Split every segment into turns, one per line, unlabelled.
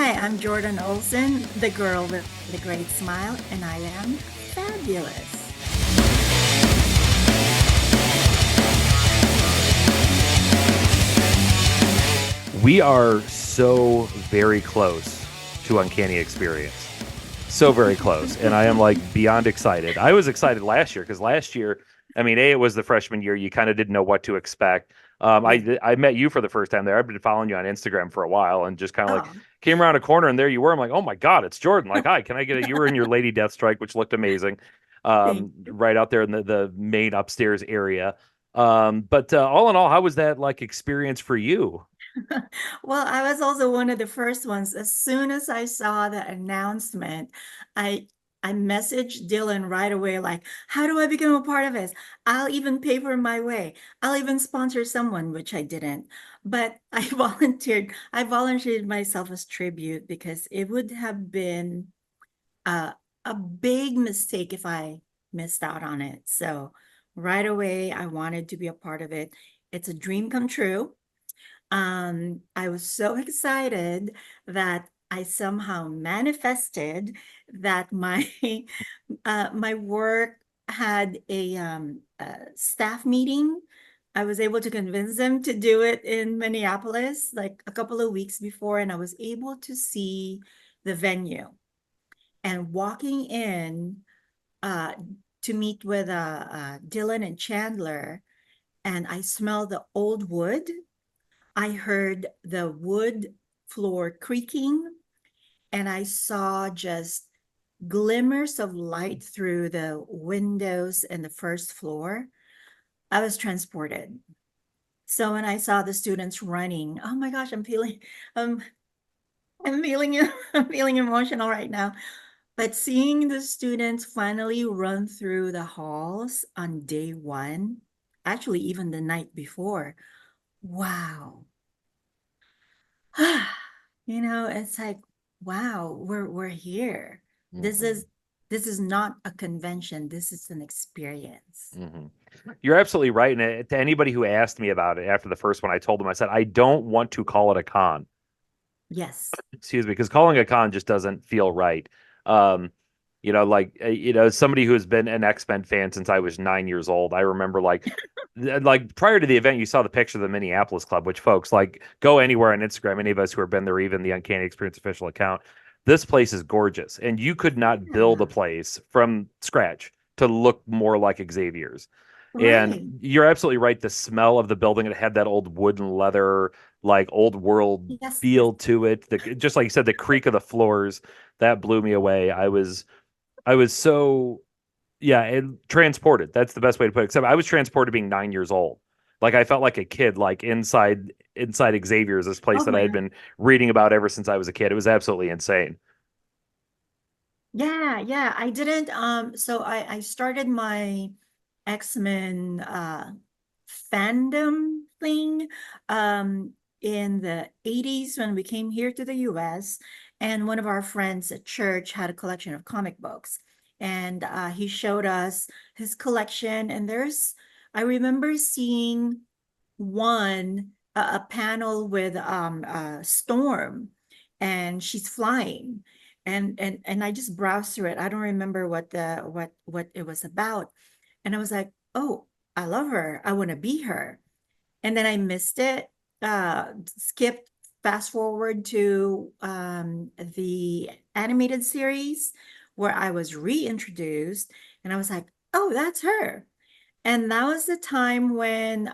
Hi, I'm Jordan Olsen, the girl with the great smile, and I am fabulous.
We are so very close to Uncanny Experience. So very close. And I am like beyond excited. I was excited last year because last year, I mean, A, it was the freshman year. You kind of didn't know what to expect.
Yeah.
I met you for the first time there. I've been following you on Instagram for a while and just kind of like
Oh,
came around a corner and there you were. I'm like, oh my God, it's Jordan. Like, hi, can I get it? You were in your Lady Death Strike, which looked amazing,
thank you.
right out there in the main upstairs area. But all in all, how was that like experience for you?
Well, I was also one of the first ones. As soon as I saw the announcement, I I messaged Dylan right away, like, how do I become a part of this? I'll even pay for my way. I'll even sponsor someone, which I didn't. But I volunteered. I volunteered myself as tribute because it would have been a, a big mistake if I missed out on it. So right away, I wanted to be a part of it. It's a dream come true. I was so excited that I somehow manifested that my my work had a staff meeting. I was able to convince them to do it in Minneapolis like a couple of weeks before, and I was able to see the venue and walking in uh, to meet with Dylan and Chandler, and I smelled the old wood. I heard the wood floor creaking, and I saw just glimmers of light through the windows in the first floor. I was transported. So when I saw the students running, oh my gosh, um, I'm feeling, I'm feeling emotional right now. But seeing the students finally run through the halls on day one, actually even the night before, wow. It's like, wow, we're here. This
Mhm.
is this is not a convention. This is an experience.
hmm You're absolutely right. And to anybody who asked me about it after the first one, I told them, I said, I don't want to call it a con.
Yes.
Excuse me, because calling a con just doesn't feel right. Um, as somebody who has been an X-Men fan since I was 9 years old, I remember like prior to the event, you saw the picture of the Minneapolis Club, which folks like go anywhere on Instagram, any of us who have been there, even the Uncanny Experience official account. This place is gorgeous, and you could not build a
Yeah.
place from scratch to look more like Xavier's. And
Right.
you're absolutely right. The smell of the building, it had that old wooden leather, like old world
Yes.
feel to it. Just like you said, the creak of the floors, that blew me away. I was so yeah, transported. That's the best way to put it. Except I was transported being 9 years old. Like I felt like a kid, like inside Xavier's, this place
Oh
that I
my
had
God.
been reading about ever since I was a kid. It was absolutely insane.
Yeah, yeah. I didn't so I started my X-Men fandom thing in the 80s when we came here to the US, and one of our friends at church had a collection of comic books, and he showed us his collection, and I remember seeing a panel with Storm, and she's flying, and I just browsed through it. I don't remember what it was about, and I was like, oh, I love her. I want to be her. And then I missed it. Skipped fast forward to the animated series where I was reintroduced, and I was like, oh, that's her. And that was the time when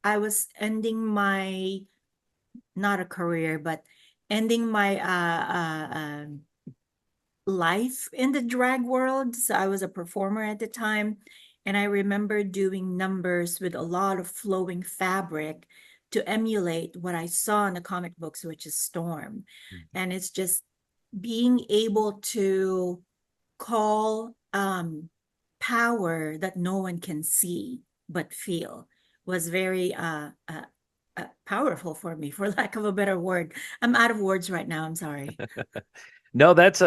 I was ending my, not a career, but ending my life in the drag world. So I was a performer at the time. And I remember doing numbers with a lot of flowing fabric to emulate what I saw in the comic books, which is Storm. And it's just being able to call power that no one can see but feel was very powerful for me, for lack of a better word. I'm out of words right now. I'm sorry.
No, that's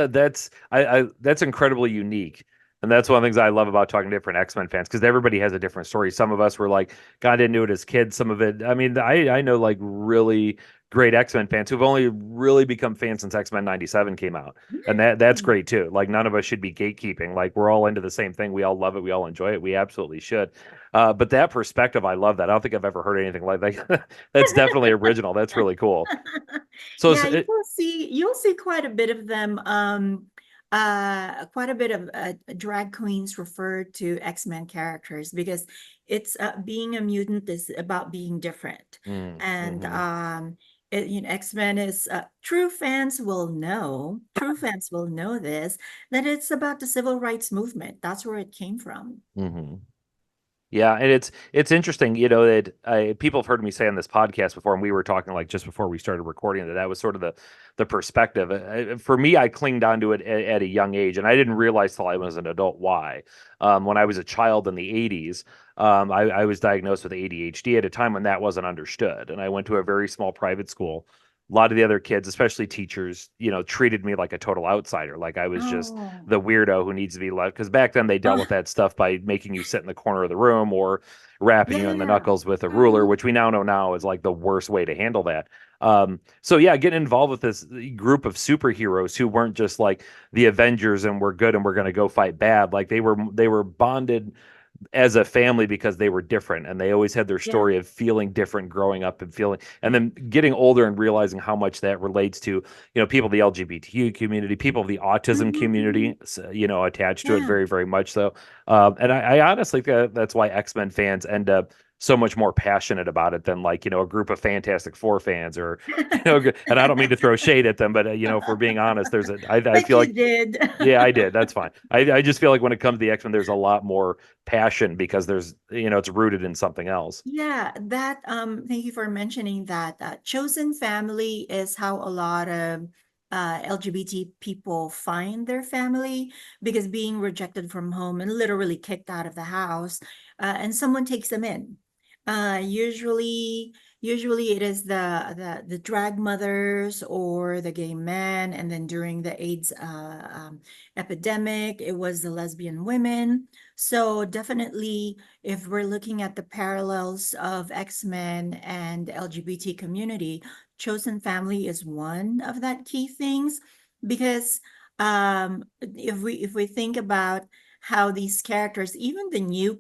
incredibly unique. And that's one of the things I love about talking to different X-Men fans because everybody has a different story. Some of us were like got into it as kids. Some of it, I mean, I know like really great X-Men fans who've only really become fans since X-Men 97 came out. And that's
Yay.
great too. Like none of us should be gatekeeping. Like we're all into the same thing. We all love it. We all enjoy it. We absolutely should. But that perspective, I love that. I don't think I've ever heard anything like that. That's definitely original. That's really cool. So
Yeah, you'll see quite a bit of them. Quite a bit of drag queens refer to X-Men characters because it's being a mutant is about being different, and
mm-hmm,
X-Men is true fans will know this, that it's about the civil rights movement. That's where it came from.
mm-hmm. Yeah, and it's interesting, you know, that people have heard me say on this podcast before, and we were talking like just before we started recording that that was sort of the perspective. For me, I clinged onto it at a young age, and I didn't realize till I was an adult why. When I was a child in the '80s, I was diagnosed with ADHD at a time when that wasn't understood, and I went to a very small private school. A lot of the other kids, especially teachers, you know, treated me like a total outsider, like I was just
Oh,
the weirdo who needs to be left. Because back then they dealt with
oh,
that stuff by making you sit in the corner of the room or rapping you in the
yeah.
knuckles with a ruler,
Mhm.
which we now know now is like the worst way to handle that. So yeah, getting involved with this group of superheroes who weren't just like the Avengers and we're good and we're going to go fight bad. Like they were bonded as a family because they were different and they always had their
Yeah.
story of feeling different growing up and feeling and then getting older and realizing how much that relates to people of the LGBTQ community, people of the autism
Mhm,
community,
mhm.
attached to it
Yeah.
very, very much so. And I honestly think that's why X-Men fans end up so much more passionate about it than like a group of Fantastic Four fans or and I don't mean to throw shade at them, but if we're being honest, I
But
feel
you
like
did.
yeah, I did. That's fine. I just feel like when it comes to the X-Men, there's a lot more passion because it's rooted in something else.
Yeah, thank you for mentioning that. Chosen family is how a lot of LGBT people find their family because being rejected from home and literally kicked out of the house, and someone takes them in. Usually it is the drag mothers or the gay men, and then during the AIDS epidemic, it was the lesbian women. So definitely if we're looking at the parallels of X-Men and the LGBT community, chosen family is one of that key things because if we think about how these characters, even the new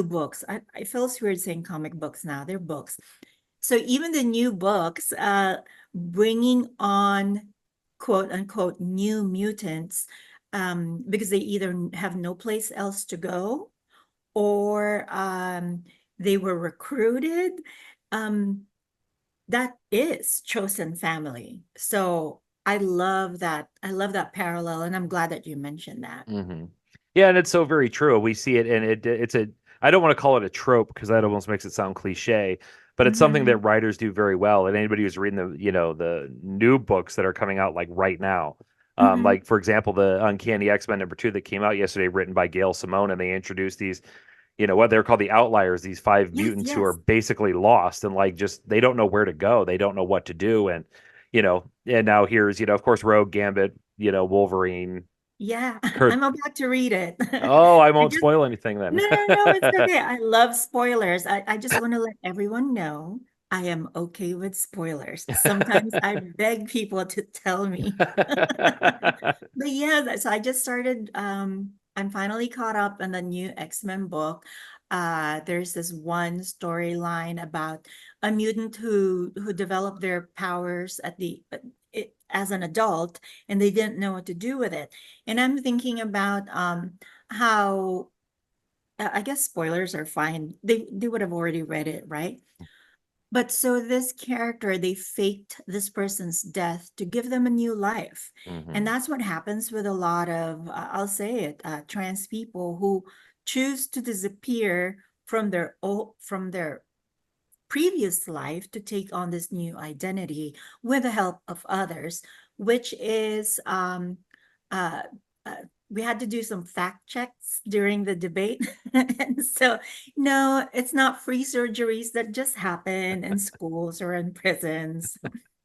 books, I feel weird saying comic books now, they're books. So even the new books, bringing on quote unquote new mutants, because they either have no place else to go or they were recruited. Um, that is chosen family. So I love that. I love that parallel, and I'm glad that you mentioned that.
Hmm. Yeah, and it's so very true. We see it, and it's a. I don't want to call it a trope because that almost makes it sound cliche, but it's something that
Mhm.
writers do very well. And anybody who's reading the new books that are coming out like right now,
Mhm.
like for example, the Uncanny X-Men #2 that came out yesterday, written by Gail Simone, and they introduced these, what they're called the Outliers, these five
Yes,
mutants who are
yes.
basically lost and like just they don't know where to go, they don't know what to do, and now here's of course Rogue, Gambit, Wolverine,
Yeah,
Kurt.
I'm about to read it.
Oh, I
I
won't
just
spoil anything then.
No, no, no, it's okay. I love spoilers. I just want to let everyone know I am okay with spoilers. Sometimes I beg people to tell me. But yeah, so I just started, I'm finally caught up on the new X-Men book. There's this one storyline about a mutant who developed their powers as an adult, and they didn't know what to do with it. And I'm thinking about how I guess spoilers are fine. They would have already read it, right? But so this character, they faked this person's death to give them a new life. And
Hmm.
that's what happens with a lot of, I'll say it, trans people who choose to disappear from their previous life to take on this new identity with the help of others, which is uh, uh, we had to do some fact checks during the debate. And so, no, it's not free surgeries that just happen in schools or in prisons.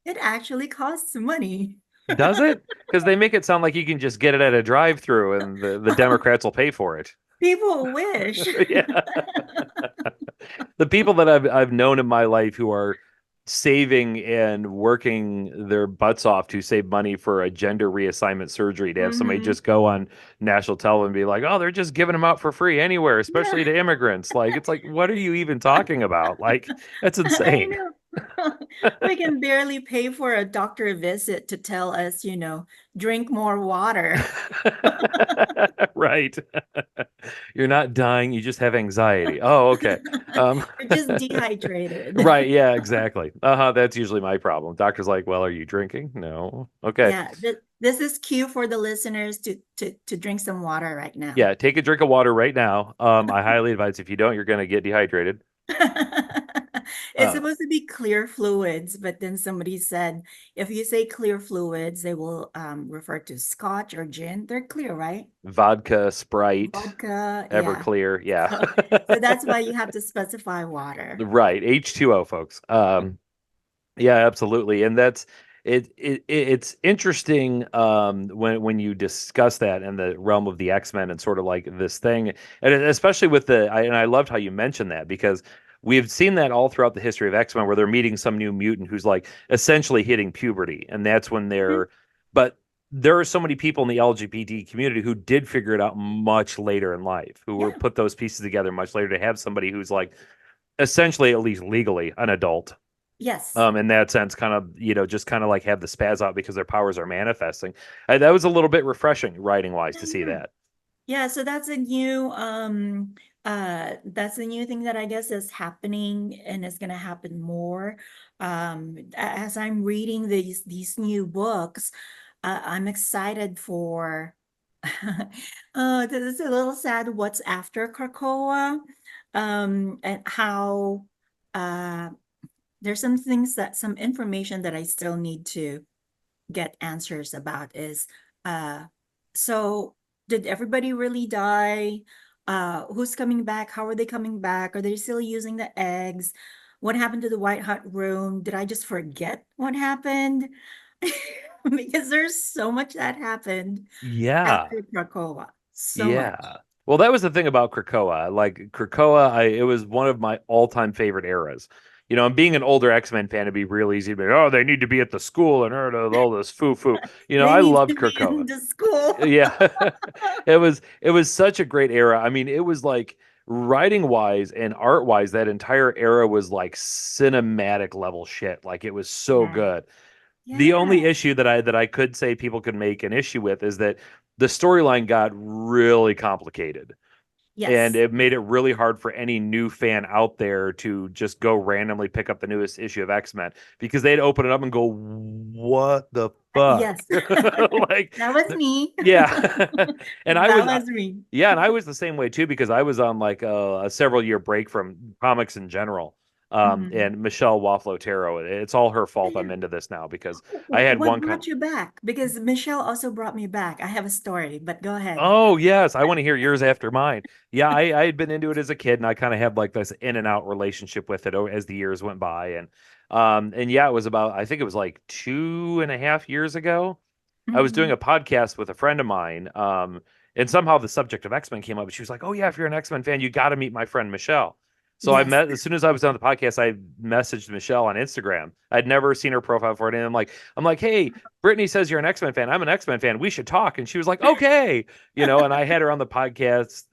It actually costs money.
Does it? Because they make it sound like you can just get it at a drive-through and the Democrats will pay for it.
People wish.
Yeah. the people that I've known in my life who are saving and working their butts off to save money for a gender reassignment surgery, to have somebody
Hmm.
just go on national television and be like, "Oh, they're just giving them out for free anywhere, especially
Yeah,
to immigrants." Like, it's like, what are you even talking about? Like, that's
I
insane.
know. We can barely pay for a doctor visit to tell us, drink more water.
Right. You're not dying, you just have anxiety. Oh, okay. Um,
You're just dehydrated.
right, yeah, exactly. Uh-huh, that's usually my problem. Doctor's like, "Well, are you drinking?" No. Okay.
Yeah, this is cue for the listeners to drink some water right now.
Yeah, take a drink of water right now. I highly advise if you don't, you're going to get dehydrated.
It's
Uh,
supposed to be clear fluids, but then somebody said if you say clear fluids, they will refer to scotch or gin. They're clear, right?
vodka, Sprite,
Vodka, yeah.
Everclear, yeah.
So, so that's why you have to specify water.
Right, H2O, folks. Yeah, absolutely. And that's it's interesting when you discuss that in the realm of the X-Men and sort of like this thing. And especially with and I loved how you mentioned that, because we've seen that all throughout the history of X-Men, where they're meeting some new mutant who's like essentially hitting puberty, and that's when
Mhm.
but there are so many people in the LGBT community who did figure it out much later in life, who were
Yeah.
put those pieces together much later, to have somebody who's like essentially, at least legally, an adult,
Yes.
in that sense, kind of, just kind of like have the spaz out because their powers are manifesting. That was a little bit refreshing writing wise
Yeah,
to see
yeah.
that.
Yeah, so that's a new thing that I guess is happening and is gonna happen more. As I'm reading these new books, I'm excited for this is a little sad what's after Krakoa. And how uh there's some information that I still need to get answers about is uh so did everybody really die? Who's coming back? How are they coming back? Are they still using the eggs? What happened to the White Hut Room? Did I just forget what happened? Because there's so much that happened
Yeah.
after Krakoa. So much.
Yeah. Well, that was the thing about Krakoa. Like Krakoa, it was one of my all-time favorite eras. And being an older X-Men fan, it'd be real easy to be, oh, they need to be at the school and all this foo-foo.
They
I
need
loved
to be
Krakoa.
in the school.
Yeah. It was such a great era. I mean, it was like writing wise and art wise, that entire era was like cinematic level shit. Like, it was so
Yeah.
good. The only
Yeah.
issue that I could say people could make an issue with is that the storyline got really complicated, and
Yes.
it made it really hard for any new fan out there to just go randomly pick up the newest issue of X-Men, because they'd open it up and go, "What the fuck?"
Yes.
Like,
That was me.
yeah. And I
That
was
was me.
yeah, and I was the same way too, because I was on like a several year break from comics in general.
Mhm.
And Michelle Waflo-Taro, it's all her fault I'm into this now, because I had
What
one kind.
brought you back? Because Michelle also brought me back. I have a story, but go ahead.
Oh, yes, I want to hear yours after mine. Yeah, I had been into it as a kid, and I kind of had like this in and out relationship with it as the years went by, and yeah, it was about, I think it was like 2.5 years ago. I was doing
Mhm.
a podcast with a friend of mine, and somehow the subject of X-Men came up, and she was like, "Oh yeah, if you're an X-Men fan, you got to meet my friend Michelle." So I
Yes.
met as soon as I was on the podcast, I messaged Michelle on Instagram. I'd never seen her profile for it, and I'm like, "Hey, Brittany says you're an X-Men fan. I'm an X-Men fan. We should talk." And she was like, "Okay," and I had her on the podcast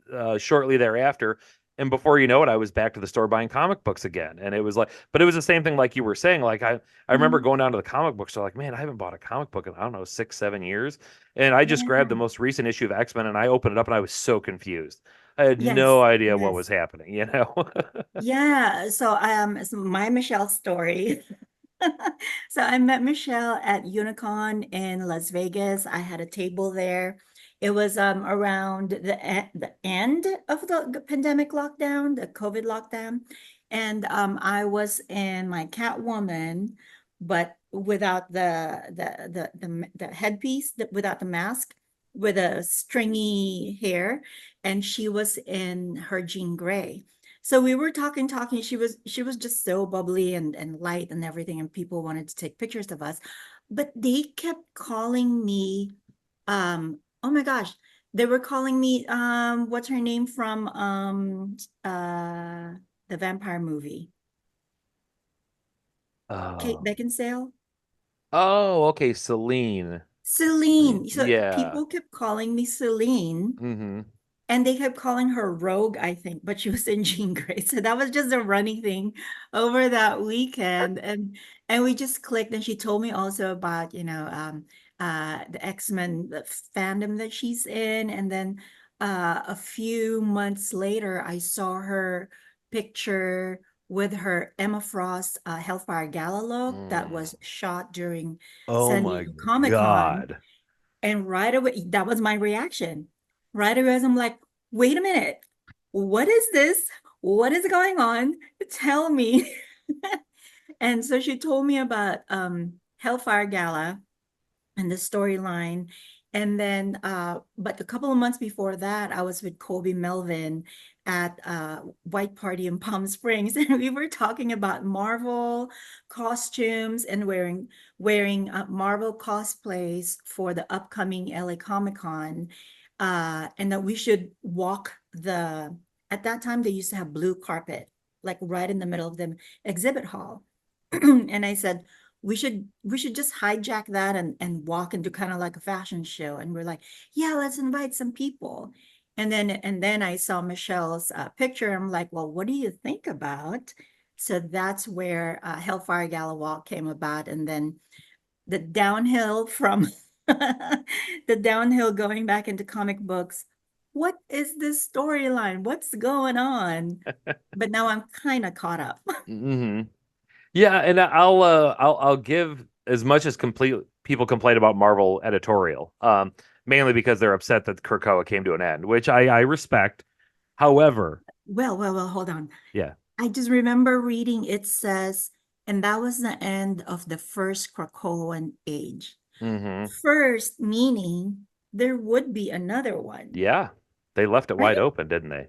shortly thereafter. And before you know it, I was back to the store buying comic books again. And it was like, but it was the same thing like you were saying. Like, I remember
Mhm.
going down to the comic book store, like, man, I haven't bought a comic book in, I don't know, 6, 7 years. And I just grabbed the
Yeah.
most recent issue of X-Men, and I opened it up, and I was so confused. I had no
Yes.
idea what was
Yes.
happening.
Yeah. So my Michelle story. So I met Michelle at Unicon in Las Vegas. I had a table there. It was around the end of the pandemic lockdown, the COVID lockdown, and I was in my Catwoman, but without the headpiece, without the mask, with a stringy hair, and she was in her Jean Grey. So we were talking. She was just so bubbly and light and everything, and people wanted to take pictures of us. But they kept calling me, oh my gosh, they were calling me what's her name from the vampire movie. Kate
Oh.
Beckinsale.
Oh, okay, Celine. Celine.
Celine. So
Yeah.
people kept calling me Celine.
Mm-hmm.
And they kept calling her Rogue, I think, but she was in Jean Grey. So that was just a running thing over that weekend. And we just clicked. And she told me also about, the X-Men the fandom that she's in. And then a few months later, I saw her picture with her Emma Frost Hellfire Gala look that
Mm.
was shot during
Oh
San
my
Diego Comic-Con.
God.
And right away, that was my reaction. Right away, I'm like, wait a minute. What is this? What is going on? Tell me. And so she told me about Hellfire Gala and the storyline. And then, but a couple of months before that, I was with Kobe Melvin at White Party in Palm Springs, and we were talking about Marvel costumes and wearing Marvel cosplays for the upcoming LA Comic Con, and that we should walk the. At that time, they used to have blue carpet, like right in the middle of the exhibit hall, and I said we should just hijack that and walk into kind of like a fashion show. And we're like, yeah, let's invite some people. And then I saw Michelle's picture. I'm like, well, what do you think about? So that's where Hellfire Gala Walk came about. And then the downhill from the downhill going back into comic books. What is this storyline? What's going on? But now I'm kind of caught up.
Hmm. Yeah, and I'll give as much as complete people complain about Marvel editorial, mainly because they're upset that Krakoa came to an end, which I respect. However,
Well, hold on.
yeah.
I just remember reading it says, and that was the end of the first Krakoan age.
Hmm.
First, meaning there would be another one,
Yeah. They left it wide
right?
open, didn't they?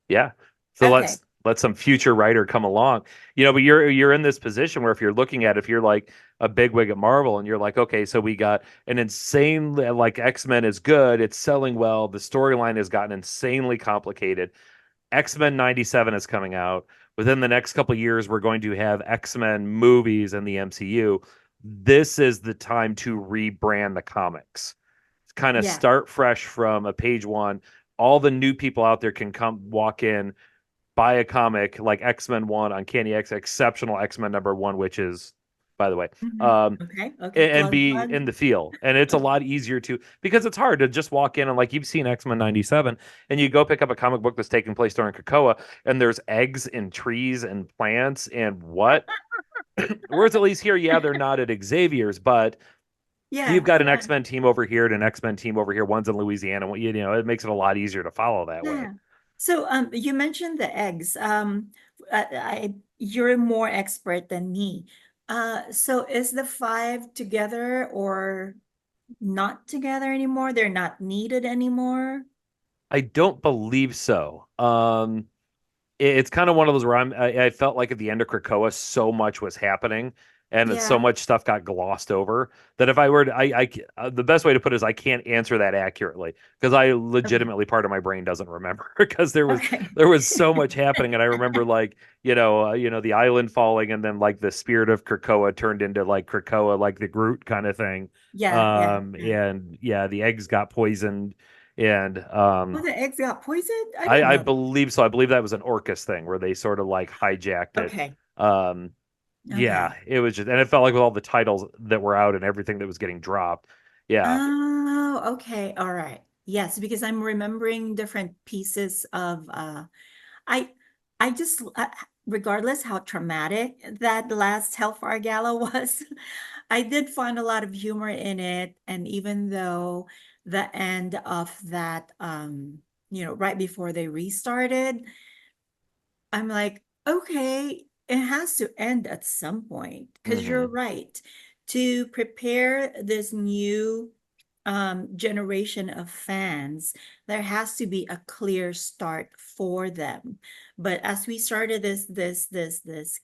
Yeah. So
Okay.
let some future writer come along. But you're in this position where if you're looking at if you're like a bigwig at Marvel and you're like, okay, so we got an insane like X-Men is good, it's selling well, the storyline has gotten insanely complicated. X-Men 97 is coming out. Within the next couple of years, we're going to have X-Men movies in the MCU. This is the time to rebrand the comics. Kind of
Yeah.
start fresh from a page one. All the new people out there can come walk in, buy a comic like X-Men 1, Uncanny X, Exceptional X-Men number 1, which is, by the way,
Mhm.
um,
Okay. Okay.
and
Plug,
be
plug.
in the feel. And it's a lot easier to because it's hard to just walk in and like you've seen X-Men 97 and you go pick up a comic book that's taking place during Krakoa and there's eggs and trees and plants and what? Whereas at least here, yeah, they're not at Xavier's, but you've
Yeah.
got an
Yeah.
X-Men team over here and an X-Men team over here. One's in Louisiana. It makes it a lot easier to follow that way.
Yeah. So, you mentioned the eggs. You're more expert than me. So is the five together or not together anymore? They're not needed anymore?
I don't believe so. It's kind of one of those where I felt like at the end of Krakoa, so much was happening and so
Yeah.
much stuff got glossed over that if I were to, the best way to put it is I can't answer that accurately because I
Okay.
legitimately part of my brain doesn't remember because
Okay.
there was so much happening and I remember like the island falling and then like the spirit of Krakoa turned into like Krakoa like the Groot kind of thing.
Yeah, yeah, yeah.
And yeah, the eggs got poisoned and
Oh, the eggs got poisoned? I didn't
I
know that.
believe so. I believe that was an Orcus thing where they sort of like hijacked it.
Okay.
Um, yeah,
Okay.
it was just, and it felt like with all the titles that were out and everything that was getting dropped. Yeah.
Oh, okay. All right. Yes, because I'm remembering different pieces of I I just regardless how traumatic that last Hellfire Gala was, I did find a lot of humor in it. And even though the end of that right before they restarted, I'm like, okay, it has to end at some point because you're
Hmm.
right. To prepare this new generation of fans, there has to be a clear start for them. But as we started this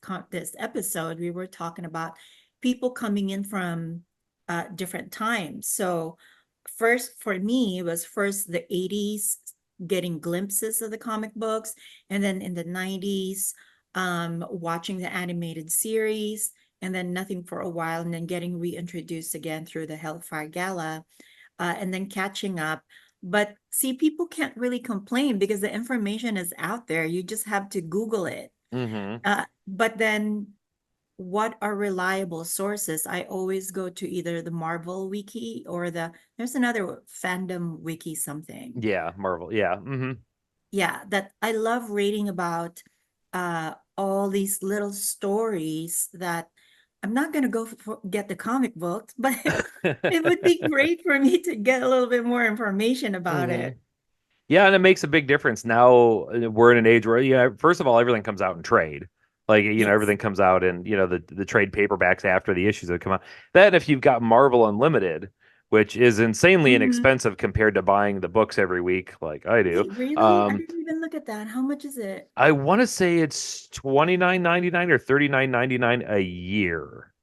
episode, we were talking about people coming in from different times. So first for me it was first the 80s getting glimpses of the comic books, and then in the 90s, watching the animated series, and then nothing for a while, and then getting reintroduced again through the Hellfire Gala, and then catching up. But see, people can't really complain because the information is out there. You just have to Google it.
Hmm.
But then what are reliable sources? I always go to either the Marvel wiki or there's another fandom wiki something.
Yeah, Marvel. Yeah. Hmm.
Yeah, that I love reading about all these little stories that I'm not gonna get the comic books, but it would be great for me to get a little bit more information about
Hmm.
it.
Yeah, and it makes a big difference. Now we're in an age where, first of all, everything comes out in trade. Like,
Yes.
everything comes out in, the trade paperbacks after the issues that come out. Then if you've got Marvel Unlimited, which is insanely
Hmm.
inexpensive compared to buying the books every week, like I do.
Wait, really? I
Um,
didn't even look at that. How much is it?
I want to say it's 29.99 or 39.99 a year.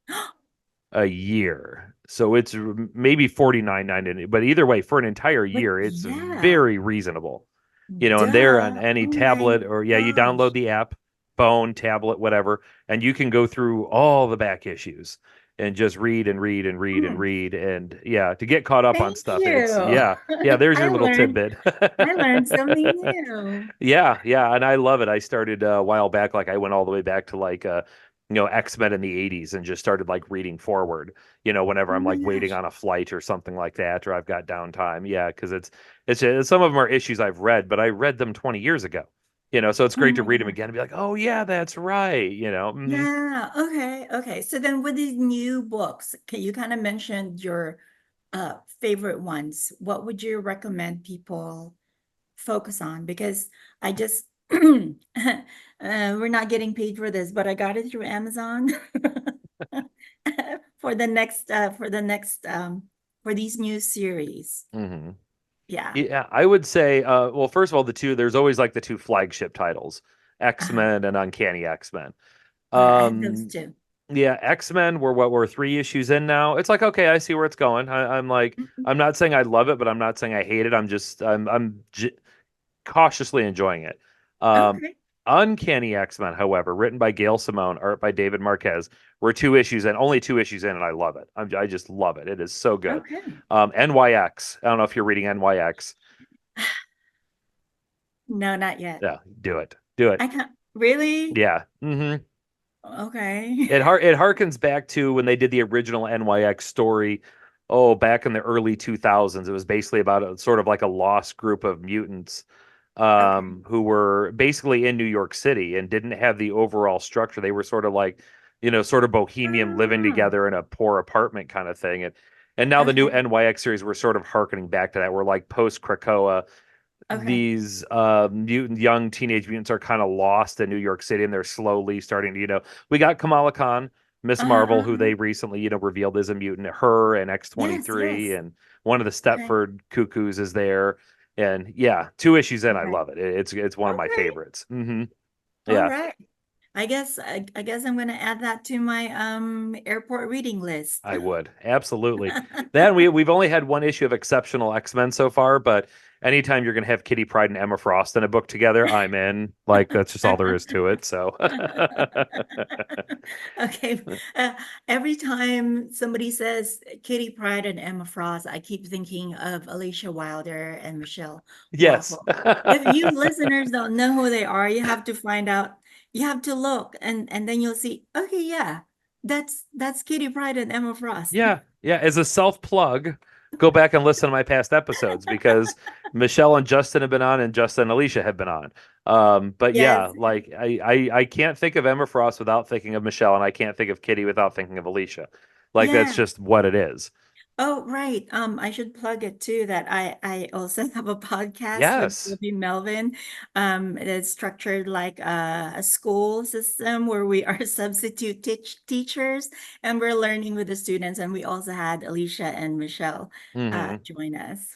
A year. So it's maybe 49.99, but either way, for an entire
But
year, it's
yeah,
very reasonable. And they're on
duh.
any
Oh my
tablet, or yeah, you download
gosh.
the app, phone, tablet, whatever, and you can go through all the back issues and just read and read and read and
Hmm.
read. And yeah, to get caught up on
Thank
stuff, it's
you.
yeah, there's
I
your little
learned
tidbit.
I learned something new.
Yeah, yeah, and I love it. I started a while back, like I went all the way back to like X-Men in the 80s and just started like reading forward, whenever
Oh
I'm
my
like waiting
gosh.
on a flight or something like that, or I've got downtime. Yeah, because it's some of them are issues I've read, but I read them 20 years ago. So it's
Oh
great to
my
read them
gosh.
again and be like, oh yeah, that's right.
Yeah. Okay. Okay. So then with these new books, can you kind of mention your favorite ones? What would you recommend people focus on? Because I just we're not getting paid for this, but I got it through Amazon for the next for these new series.
Hmm.
Yeah.
Yeah, I would say, well, first of all, there's always like the two flagship titles,
Uh-huh.
X-Men and Uncanny X-Men.
All right, I have those
Um,
two.
Yeah, X-Men, we're 3 issues in now. It's like, okay, I see where it's going. I'm like,
Mhm.
I'm not saying I love it, but I'm not saying I hate it. I'm cautiously enjoying it. Um,
Okay.
Uncanny X-Men, however, written by Gail Simone, art by David Marquez, we're 2 issues in, only 2 issues in, and I love it. I just love it. It is so good.
Okay.
NYX. I don't know if you're reading NYX.
No, not yet.
Yeah, do it. Do it.
I can't really.
Yeah. Hmm.
Okay.
It harkens back to when they did the original NYX story. Oh, back in the early 2000s. It was basically about a sort of like a lost group of mutants
Okay.
who were basically in New York City and didn't have the overall structure. They were sort of like, sort of bohemian living
Ah,
together in a poor apartment kind of thing. And now the new
okay.
NYX series, we're sort of harkening back to that. We're like post Krakoa,
Okay.
these young teenage mutants are kind of lost in New York City, and they're slowly starting to, we got Kamala Khan, Miss
Uh-huh,
Marvel, who
uh-huh.
they recently, revealed as a mutant, her and
Yes,
X-23,
yes.
and one of the
Okay.
Stepford Cuckoos is there. And yeah, 2 issues in, I
Okay.
love it. It's one of my
Okay.
favorites. Hmm.
All
Yeah,
right. I guess I'm gonna add that to my airport reading list.
I would. Absolutely. Then we've only had one issue of Exceptional X-Men so far, but anytime you're gonna have Kitty Pryde and Emma Frost in a book together, I'm in. Like that's just all there is to it. So
Okay. Uh, every time somebody says Kitty Pryde and Emma Frost, I keep thinking of Alicia Wilder and Michelle
yes.
Waffle. If you listeners don't know who they are, you have to find out. You have to look, and then you'll see. Okay, yeah, that's Kitty Pryde and Emma Frost.
Yeah. Yeah. As a self plug, go back and listen to my past episodes because Michelle and Justin have been on and Justin and Alicia have been on. But
Yes.
yeah, like I can't think of Emma Frost without thinking of Michelle, and I can't think of Kitty without thinking of Alicia. Like that's
Yeah.
just what it is.
Oh, right. I should plug it too that I also have a podcast with
Yes.
Libby Melvin. It is structured like a school system where we are substitute teachers and we're learning with the students. And we also had Alicia and Michelle
Hmm.
join us.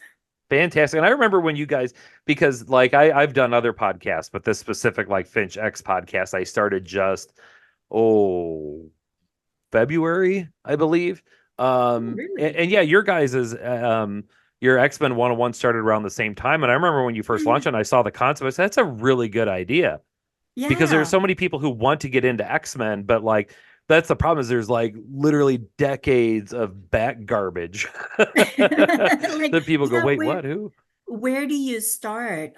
Fantastic. And I remember when you guys, because like I've done other podcasts, but this specific like Finch X podcast, I started just, oh, February, I believe.
Oh,
And
really?
yeah, your guys is your X-Men 101 started around the same time. And I remember when you first launched it and I saw the concept, I said, that's a really good idea because there are
Yeah.
so many people who want to get into X-Men, but like that's the problem is there's like literally decades of back garbage
Like,
that people go,
yeah,
wait, what? Who?
where do you start?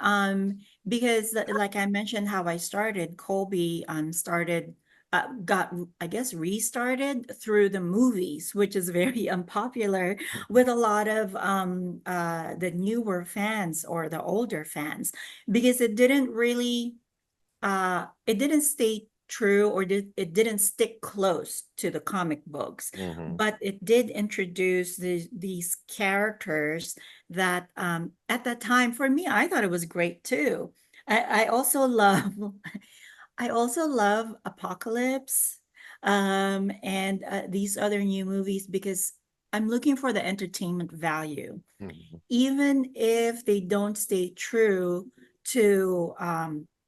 Because like I mentioned how I started, Colby started got I guess restarted through the movies, which is very unpopular with a lot of the newer fans or the older fans because it didn't stay true or it didn't stick close to the comic books,
Mm-hmm.
but it did introduce these characters that at that time for me I thought it was great too. I also love I also love Apocalypse and these other new movies because I'm looking for the entertainment value
Mm-hmm.
even if they don't stay true to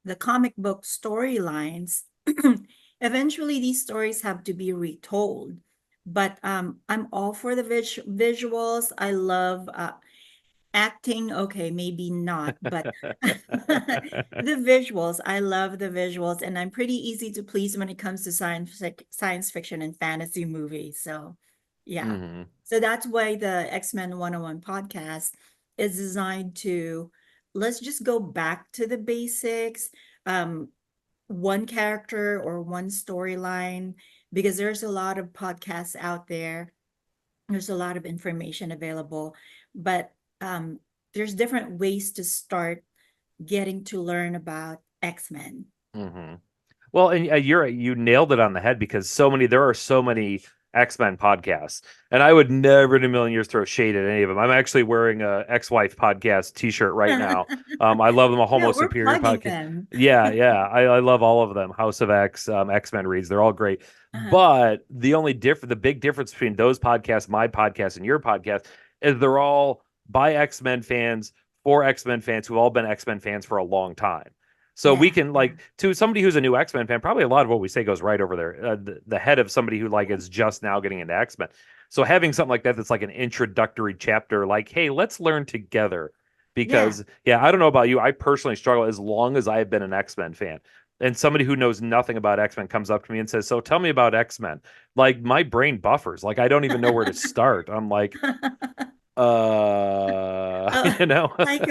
the comic book storylines, eventually these stories have to be retold. But I'm all for the visuals. I love acting, okay, maybe not, but the visuals, I love the visuals, and I'm pretty easy to please when it comes to science fiction and fantasy movies. So, yeah.
Mm-hmm.
So that's why the X-Men 101 podcast is designed to let's just go back to the basics. Um, one character or one storyline, because there's a lot of podcasts out there, there's a lot of information available, but um, there's different ways to start getting to learn about X-Men.
Mm-hmm. Well, and you nailed it on the head because there are so many X-Men podcasts, and I would never in a million years throw shade at any of them. I'm actually wearing a ex-wife podcast T-shirt right now. I love them. A
Yeah,
Homo
we're
Superior
plugging
podcast.
them.
Yeah, yeah, I love all of them. House of X, X-Men reads. They're all great.
Uh-huh.
But the big difference between those podcasts, my podcast, and your podcast is they're all by X-Men fans for X-Men fans who've all been X-Men fans for a long time. So we
Yeah,
can
yeah,
like to somebody who's a new X-Men fan, probably a lot of what we say goes right over there. The head of somebody who like is just now getting into X-Men. So having something like that that's like an introductory chapter, like, hey, let's learn together.
yeah.
Because yeah, I don't know about you. I personally struggle as long as I've been an X-Men fan. And somebody who knows nothing about X-Men comes up to me and says, so tell me about X-Men. Like my brain buffers. Like I don't even know where to start. I'm like,
Uh,
you know.
like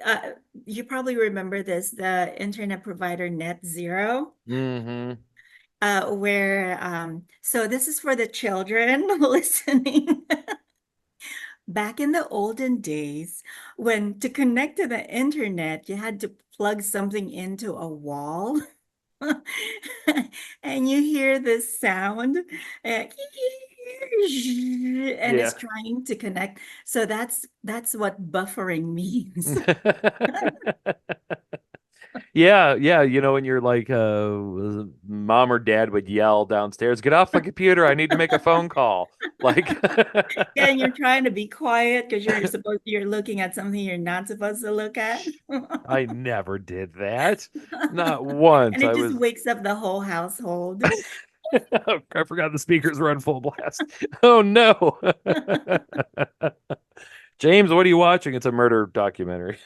uh, you probably remember this, the internet provider Net Zero,
hmm
where so this is for the children listening. Back in the olden days, when to connect to the internet, you had to plug something into a wall. And you hear this sound and
Yeah.
it's trying to connect. So that's what buffering means.
Yeah, yeah, and you're like mom or dad would yell downstairs, "Get off the computer. I need to make a phone call." Like
Yeah, and you're trying to be quiet because you're looking at something you're not supposed to look at.
I never did that. Not once.
And it
I
just
was
wakes up the whole household.
I forgot the speakers were on full blast. Oh no. James, what are you watching? It's a murder documentary.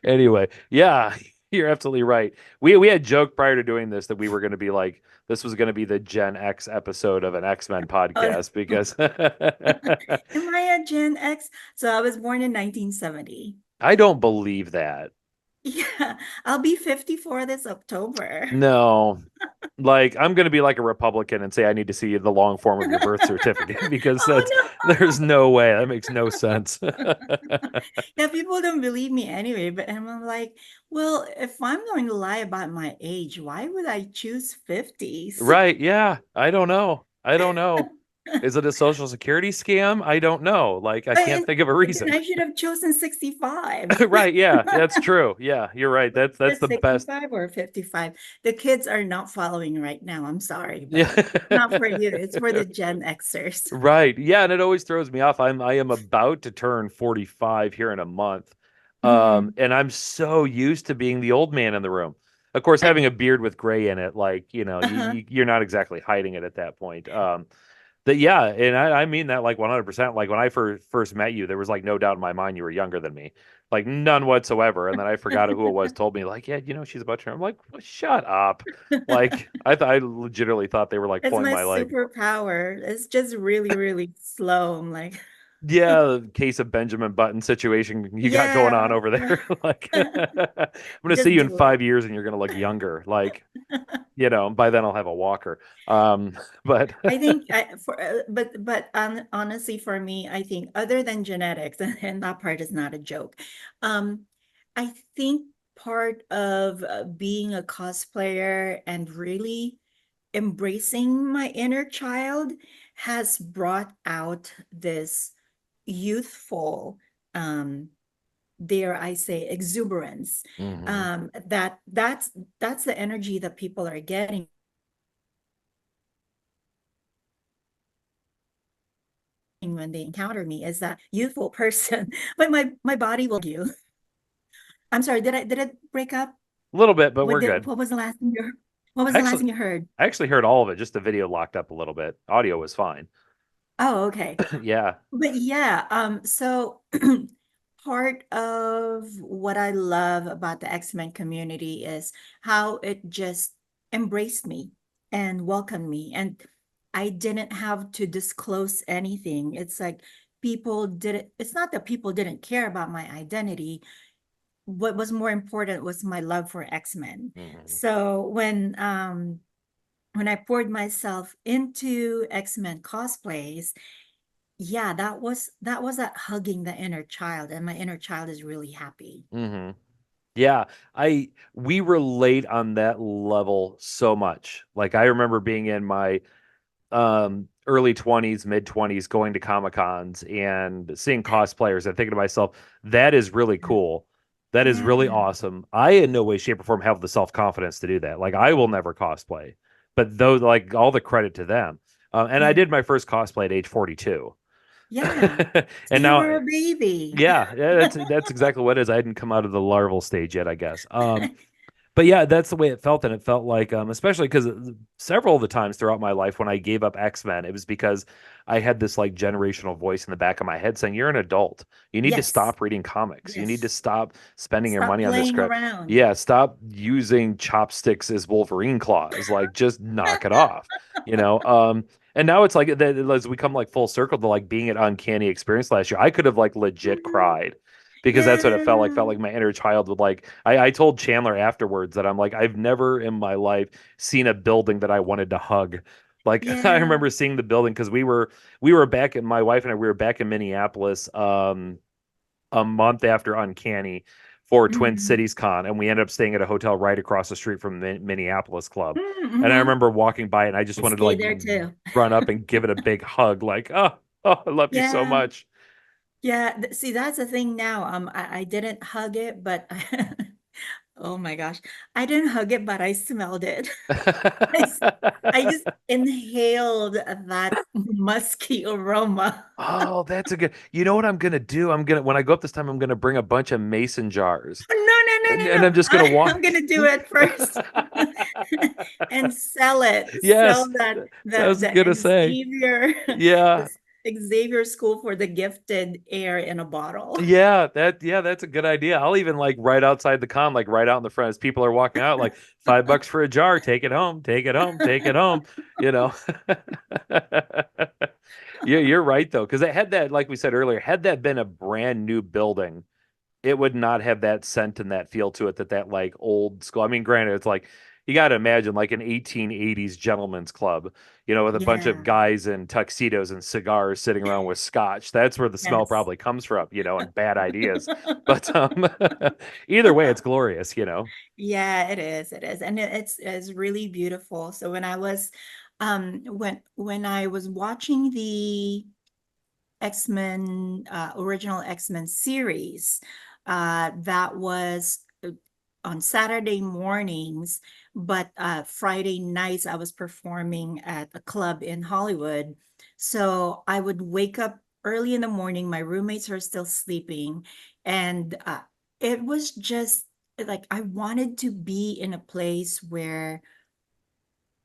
Anyway, yeah, you're absolutely right. We had joked prior to doing this that we were going to be like this was going to be the Gen X episode of an X-Men
Oh,
podcast because
am I a Gen X? So I was born in 1970.
I don't believe that.
Yeah, I'll be 54 this October.
No. Like I'm going to be like a Republican and say I need to see the long form of your birth certificate because that's
Oh
there's no way. That makes no sense.
no. Yeah, people don't believe me anyway, but I'm like, well, if I'm going to lie about my age, why would I choose 50s?
Right. Yeah. I don't know. I don't know. Is it a social security scam? I don't know. Like, I can't
And
think of a
then
reason.
I should have chosen 65.
Right. Yeah. That's true. Yeah. You're right. That's
It's
the best.
65 or 55. The kids are not following right now. I'm sorry, but
Yeah.
not for you. It's for the Gen Xers.
Right. Yeah. And it always throws me off. I am about to turn 45 here in a month.
Mhm.
And I'm so used to being the old man in the room. Of course, having a beard with gray in it, like,
Uh-huh.
you're not exactly hiding it at that point. That yeah, and I mean that like 100%. Like when I first met you, there was like no doubt in my mind you were younger than me, like none whatsoever. And then I forgot who it was. Told me like, yeah, she's about to. I'm like, well, shut up. Like I legitimately thought they were like
It's
pulling
my
my leg.
superpower. It's just really, really slow. I'm like,
Yeah, case of Benjamin Button situation you got going on
yeah,
over there. Like I'm gonna see
just
you in
do it.
5 years and you're gonna look younger. Like by then I'll have a walker. But
I think but honestly for me, I think other than genetics, and that part is not a joke. Um, I think part of being a cosplayer and really embracing my inner child has brought out this youthful, um, dare I say, exuberance.
Mhm.
That's the energy that people are getting when they encounter me, is that youthful person. But my body will you. I'm sorry, did it break up?
A little bit, but we're good.
What was the last thing you heard? What was the last
Actually,
thing you heard?
I actually heard all of it. Just the video locked up a little bit. Audio was fine.
Oh, okay.
Yeah.
But yeah, so part of what I love about the X-Men community is how it just embraced me and welcomed me. And I didn't have to disclose anything. It's like people didn't, it's not that people didn't care about my identity. What was more important was my love for X-Men.
Mhm.
So when I poured myself into X-Men cosplays, yeah, that was that hugging the inner child, and my inner child is really happy.
Mhm. Yeah, I we relate on that level so much. Like I remember being in my early 20s, mid 20s going to Comic Cons and seeing cosplayers and thinking to myself, that is really cool. That is
Yeah.
really awesome. I in no way, shape, or form have the self-confidence to do that. Like I will never cosplay. But those like all the credit to them. And I
Yeah.
did my first cosplay at age 42.
Yeah. So
And
you
now
were a baby.
yeah, that's exactly what it is. I hadn't come out of the larval stage yet, I guess. But yeah, that's the way it felt, and it felt like, especially because several of the times throughout my life when I gave up X-Men, it was because I had this like generational voice in the back of my head saying, "You're an adult. You need to
Yes.
stop reading comics. You need to
Yes.
stop spending your
Stop
money on this
playing
crap.
around.
Yeah, stop using chopsticks as Wolverine claws. Like, just knock it off." You know. And now it's like that as we come like full circle to like being at Uncanny Experience last year. I could have like legit cried because that's what it felt like. Felt
Yeah.
like my inner child would like. I told Chandler afterwards that I'm like, I've never in my life seen a building that I wanted to hug. Like I
Yeah.
remember seeing the building because we were back in my wife and I we were back in Minneapolis a month after Uncanny for Twin
Mhm.
Cities Con, and we ended up staying at a hotel right across the street from the Minneapolis Club. And I
Mm-hmm.
remember walking by and I just
I
wanted to
stayed
like
there too.
run up and give it a big hug, like, oh, I love you so
Yeah.
much.
Yeah. See, that's the thing now. I didn't hug it, but oh my gosh. I didn't hug it, but I smelled it. I, s- I just inhaled that musky aroma.
Oh, that's a good. You know what I'm gonna do? I'm gonna when I go up this time, I'm gonna bring a bunch of mason jars,
No, no, no,
and
no, no.
I'm just gonna walk.
I'm gonna do it first and sell it. Sell
Yes,
that
so I was gonna say,
The
yeah,
Xavier School for the Gifted air in a bottle.
yeah, that's a good idea. I'll even like right outside the con, like right out in the front as people are walking out, like $5 for a jar. Take it home. Take it home. Take it home. You know. You're right though, because it had that, like we said earlier, had that been a brand new building, it would not have that scent and that feel to it that like old school. I mean, granted, it's like you got to imagine like an 1880s gentleman's club, with a bunch of
Yeah.
guys in tuxedos and cigars sitting around with scotch. That's where the smell
Yes.
probably comes from, and bad ideas. But either way, it's glorious.
Yeah, it is. It is. And it's really beautiful. So when I was watching the X-Men, original X-Men series, that was on Saturday mornings, but Friday nights I was performing at a club in Hollywood. So I would wake up early in the morning, my roommates are still sleeping, and it was just like I wanted to be in a place where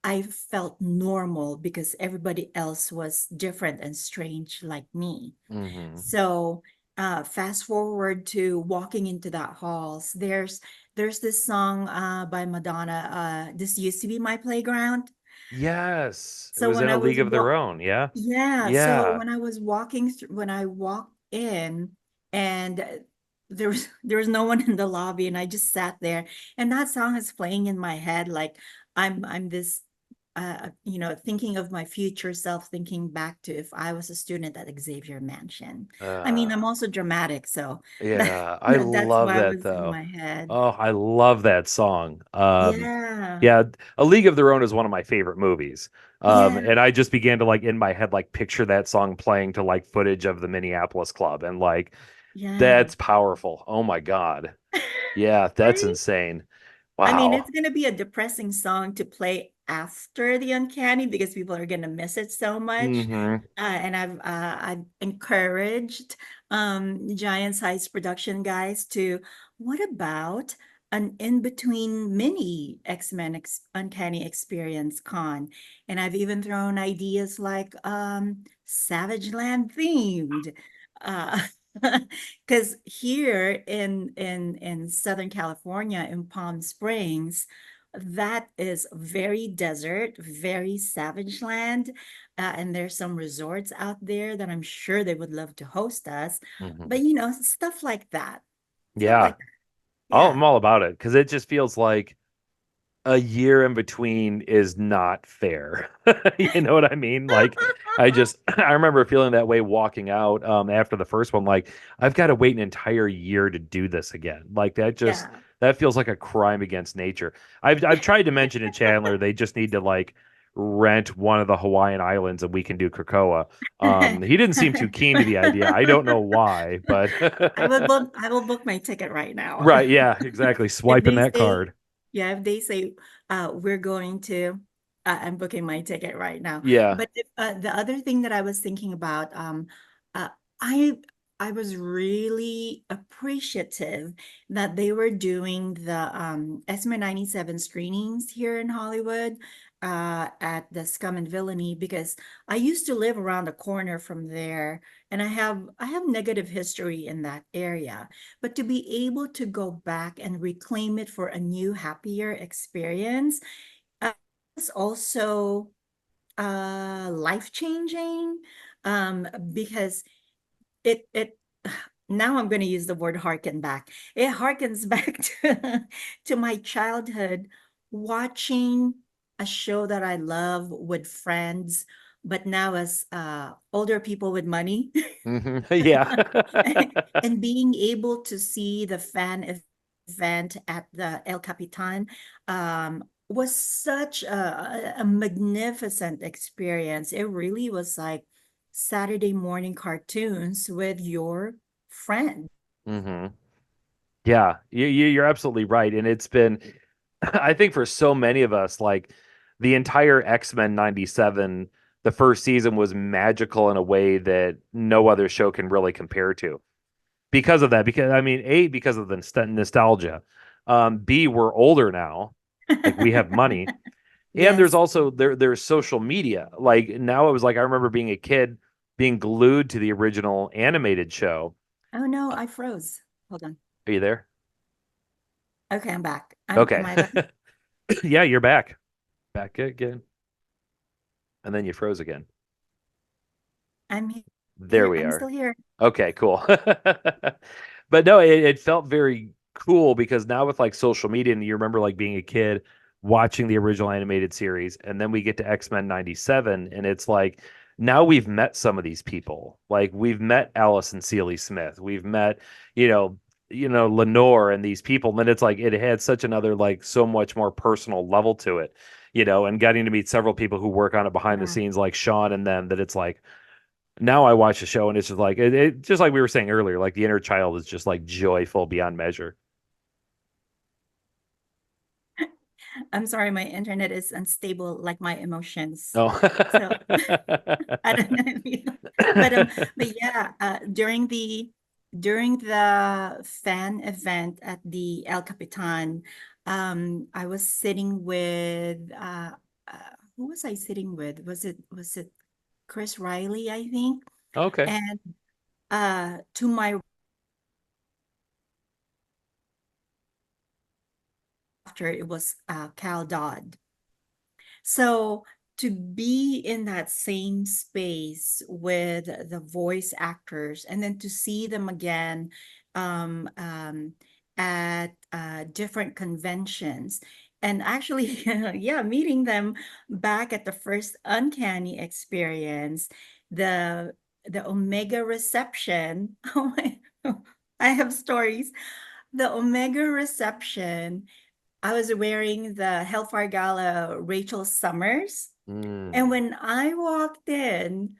I felt normal because everybody else was different and strange like me.
Hmm.
So fast forward to walking into that halls, there's this song by Madonna, This Used to Be My Playground.
Yes, it
So
was
when
in
I
a league
was
of their own. Yeah,
yeah, so
yeah.
when I was walking through, when I walked in and there was no one in the lobby and I just sat there and that song is playing in my head like I'm this thinking of my future self, thinking back to if I was a student at Xavier Mansion. I mean,
Uh,
I'm also dramatic, so that,
yeah, I
that's
love
why it
that
was in
though.
my head.
Oh, I love that song.
Yeah.
Yeah, A League of Their Own is one of my favorite movies.
Yeah.
And I just began to like in my head like picture that song playing to like footage of the Minneapolis club and like
Yeah.
that's powerful. Oh my God. Yeah, that's
Right?
insane.
I mean, it's
Wow.
going to be a depressing song to play after the Uncanny because people are going to miss it so much.
Hmm.
And I've encouraged Giant Size production guys to what about an in-between mini Uncanny Experience con? And I've even thrown ideas like Savage Land themed. Uh, because here in Southern California, in Palm Springs, that is very desert, very savage land. And there's some resorts out there that I'm sure they would love to host us.
Hmm.
But stuff like that. Stuff
Yeah.
like that.
Oh,
Yeah.
I'm all about it because it just feels like a year in between is not fair. You know what I mean? Like I remember feeling that way walking out after the first one like I've got to wait an entire year to do this again. Like
Yeah.
that feels like a crime against nature. I've tried to mention to Chandler they just need to like rent one of the Hawaiian islands and we can do Krakoa. He didn't seem too keen to the idea. I don't know why, but
I will book my ticket right now.
right, yeah, exactly.
If
Swiping
they
that
say,
card.
yeah, if they say, we're going to, I'm booking my ticket right now.
Yeah.
But the other thing that I was thinking about, uh, I I was really appreciative that they were doing the ESMA 97 screenings here in Hollywood at the Scum and Villainy because I used to live around the corner from there and I have negative history in that area. But to be able to go back and reclaim it for a new, happier experience is also life-changing because it now I'm going to use the word harken back. It harkens back to my childhood watching a show that I love with friends, but now as older people with money.
Hmm. Yeah.
And being able to see the fan event at the El Capitan was such a magnificent experience. It really was like Saturday morning cartoons with your friend.
Hmm. Yeah, you're absolutely right. And it's been, I think for so many of us, like the entire X-Men 97, the first season was magical in a way that no other show can really compare to. Because of that, because I mean, A, because of the nostalgia. B, we're older now, like we have money. And there's
Yes.
also there's social media. Like now it was like I remember being a kid being glued to the original animated show.
Oh no, I froze. Hold on.
Are you there?
Okay, I'm back. Am
Okay.
I back?
Yeah, you're back. Back again. And then you froze again.
I'm
There
here.
we
I'm still
are.
here.
Okay, cool. But no, it felt very cool because now with like social media, and you remember like being a kid watching the original animated series, and then we get to X-Men 97, and it's like now we've met some of these people. Like we've met Allison Seeley Smith. We've met, Lenore and these people. And then it's like it had such another like so much more personal level to it, and getting to meet several people who work on it behind the
Yeah.
scenes like Sean and them that it's like now I watch the show and it's just like it just like we were saying earlier, like the inner child is just like joyful beyond measure.
I'm sorry, my internet is unstable like my emotions.
Oh.
So I don't know if you, but yeah, during the fan event at the El Capitan, I was sitting with who was I sitting with? Was it Chris Riley, I think?
Okay.
And to my after it was Cal Dodd. So to be in that same space with the voice actors and then to see them again um, um, at different conventions and actually, yeah, meeting them back at the first Uncanny Experience, the the Omega reception. Oh my, I have stories. The Omega reception, I was wearing the Hellfire Gala Rachel Summers. And
Mm.
when I walked in,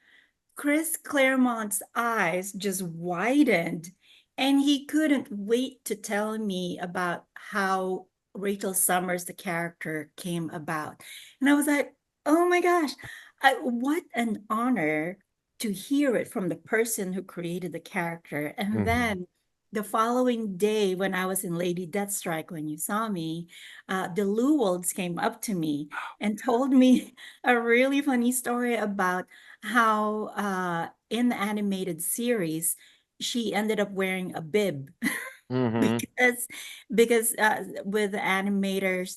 Chris Claremont's eyes just widened, and he couldn't wait to tell me about how Rachel Summers, the character, came about. And I was like, oh my gosh, what an honor to hear it from the person who created the character. And
Hmm.
then the following day, when I was in Lady Deathstrike, when you saw me, the Lewolds came up to me and told me a really funny story about how in the animated series she ended up wearing a bib
Hmm.
because with the animators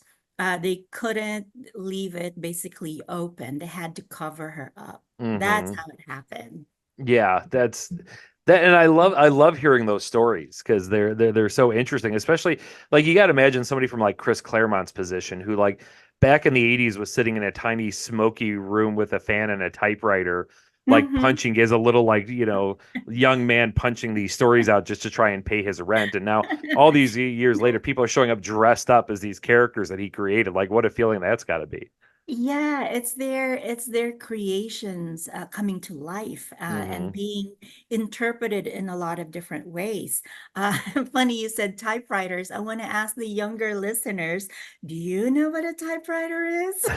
they couldn't leave it basically open. They had to cover her up. That's
Hmm.
how it happened.
Yeah, that's that, and I love hearing those stories because they're so interesting. Especially like you got to imagine somebody from like Chris Claremont's position who like back in the '80s was sitting in a tiny smoky room with a fan and a typewriter, like
Hmm.
punching as a little like young man punching these stories out just to try and pay his rent. And now all these years later, people are showing up dressed up as these characters that he created. Like what a feeling that's got to be.
Yeah, it's their creations coming to life and
Hmm.
being interpreted in a lot of different ways. Uh, Funny you said typewriters. I want to ask the younger listeners, do you know what a typewriter is?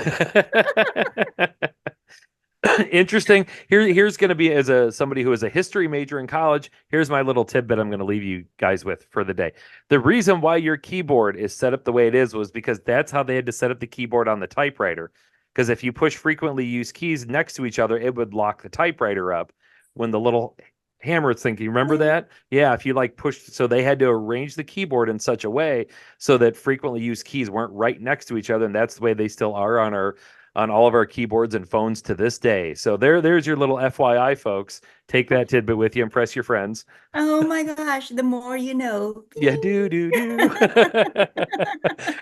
Interesting. Here's going to be as a somebody who is a history major in college. Here's my little tidbit I'm going to leave you guys with for the day. The reason why your keyboard is set up the way it is was because that's how they had to set up the keyboard on the typewriter. Because if you push frequently used keys next to each other, it would lock the typewriter up when the little hammer thing. Can you remember
Really?
that? Yeah, if you like push, so they had to arrange the keyboard in such a way so that frequently used keys weren't right next to each other, and that's the way they still are on all of our keyboards and phones to this day. So there's your little FYI, folks. Take that tidbit with you. Impress your friends.
Oh my gosh, the more you know.
Yeah, do
Bing.
do do.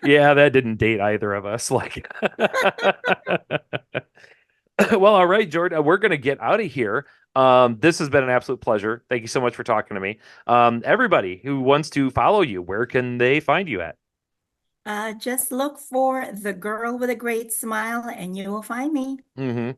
Yeah, that didn't date either of us. Like, well, all right, Jordan, we're gonna get out of here. This has been an absolute pleasure. Thank you so much for talking to me. Everybody who wants to follow you, where can they find you at?
Just look for the girl with a great smile and you will find me.
Hmm.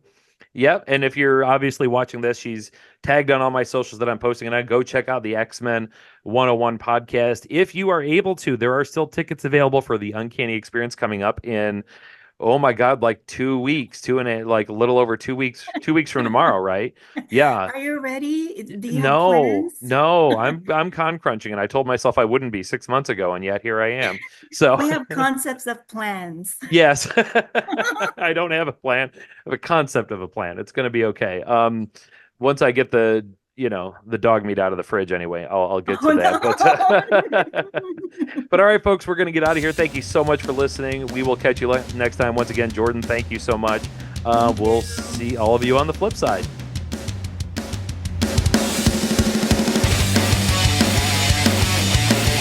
Yep. And if you're obviously watching this, she's tagged on all my socials that I'm posting. And I go check out the X-Men 101 podcast. If you are able to, there are still tickets available for the Uncanny Experience coming up in, oh my God, like 2 weeks, like a little over 2 weeks, 2 weeks from tomorrow, right? Yeah.
Are you ready? Do you have
No,
plans?
no, I'm con crunching, and I told myself I wouldn't be 6 months ago, and yet here I am. So
We have concepts of plans.
yes, I don't have a plan. I have a concept of a plan. It's going to be okay. Once I get the dog meat out of the fridge anyway, I'll get to
Oh
that. But
no.
but all right, folks, we're going to get out of here. Thank you so much for listening. We will catch you next time. Once again, Jordan, thank you so much.
Thank
We'll
you.
see all of you on the flip side.